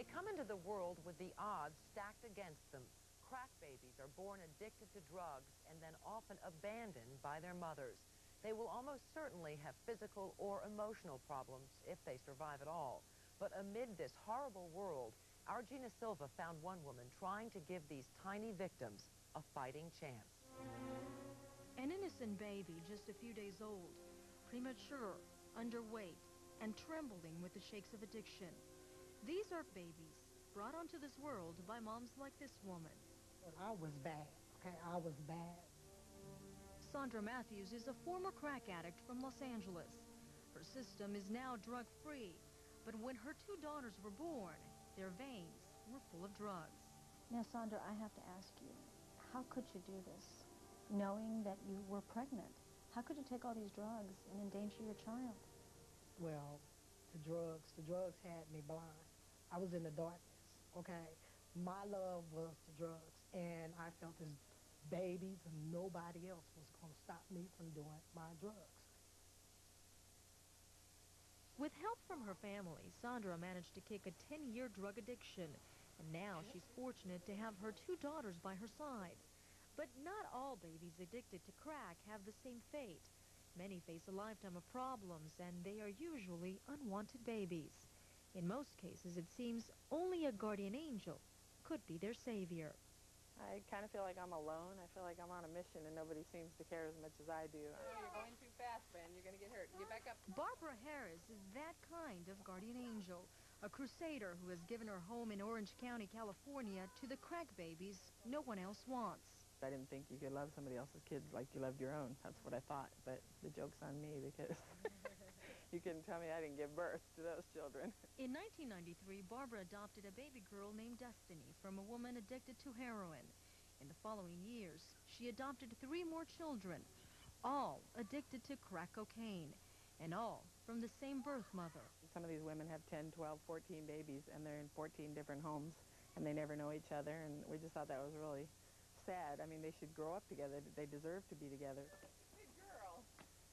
They come into the world with the odds stacked against them. Crack babies are born addicted to drugs and then often abandoned by their mothers. They will almost certainly have physical or emotional problems if they survive at all. But amid this horrible world, our Gina Silva found one woman trying to give these tiny victims a fighting chance. An innocent baby just a few days old, premature, underweight, and trembling with the shakes of addiction. These are babies brought onto this world by moms like this woman. I was bad, okay? I was bad. Sandra Matthews is a former crack addict from Los Angeles. Her system is now drug-free, but when her two daughters were born, their veins were full of drugs. Now, Sandra, I have to ask you, how could you do this, knowing that you were pregnant? How could you take all these drugs and endanger your child? Well, the drugs had me blind. I was in the darkness, okay? My love was the drugs, and I felt as babies and nobody else was going to stop me from doing my drugs. With help from her family, Sandra managed to kick a 10-year drug addiction, and now she's fortunate to have her two daughters by her side. But not all babies addicted to crack have the same fate. Many face a lifetime of problems, and they are usually unwanted babies. In most cases, it seems only a guardian angel could be their savior. I kind of feel like I'm alone. I feel like I'm on a mission and nobody seems to care as much as I do. Oh, you're going too fast, Ben. You're going to get hurt. Get back up. Barbara Harris is that kind of guardian angel, a crusader who has given her home in Orange County, California, to the crack babies no one else wants. I didn't think you could love somebody else's kids like you loved your own. That's what I thought, but the joke's on me because you couldn't tell me I didn't give birth to those children. In 1993, Barbara adopted a baby girl named Destiny from a woman addicted to heroin. In the following years, she adopted 3 more children, all addicted to crack cocaine, and all from the same birth mother. Some of these women have 10, 12, 14 babies, and they're in 14 different homes, and they never know each other, and we just thought that was really sad. I mean, they should grow up together. They deserve to be together. Good girl.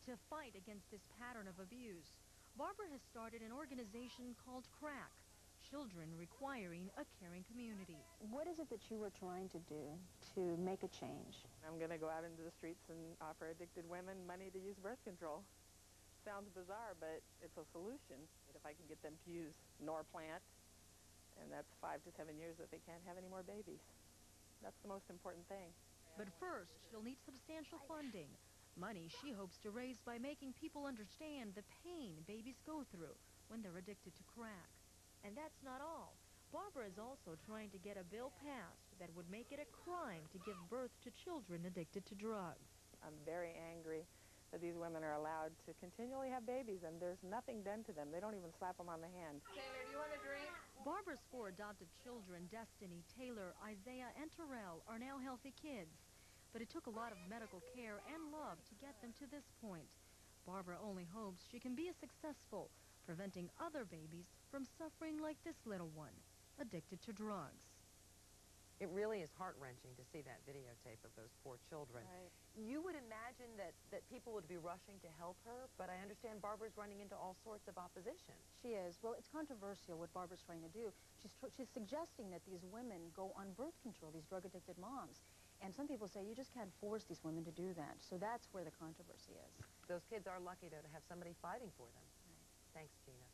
To fight against this pattern of abuse, Barbara has started an organization called CRACK, Children Requiring a Caring Community. What is it that you were trying to do to make a change? I'm going to go out into the streets and offer addicted women money to use birth control. Sounds bizarre, but it's a solution. If I can get them to use Norplant, and that's 5 to 7 years that they can't have any more babies. That's the most important thing. But first, she'll need substantial funding, money she hopes to raise by making people understand the pain babies go through when they're addicted to crack. And that's not all. Barbara is also trying to get a bill passed that would make it a crime to give birth to children addicted to drugs. I'm very angry that these women are allowed to continually have babies and there's nothing done to them. They don't even slap them on the hand. Taylor, do you want a drink? Barbara's 4 adopted children, Destiny, Taylor, Isaiah, and Terrell, are now healthy kids. But it took a lot of medical care and love to get them to this point. Barbara only hopes she can be as successful, preventing other babies from suffering like this little one, addicted to drugs. It really is heart-wrenching to see that videotape of those poor children. Right. You would imagine that people would be rushing to help her, but I understand Barbara's running into all sorts of opposition. She is. Well, it's controversial what Barbara's trying to do. She's suggesting that these women go on birth control, these drug-addicted moms. And some people say you just can't force these women to do that. So that's where the controversy is. Those kids are lucky, though, to have somebody fighting for them. Right. Thanks, Gina.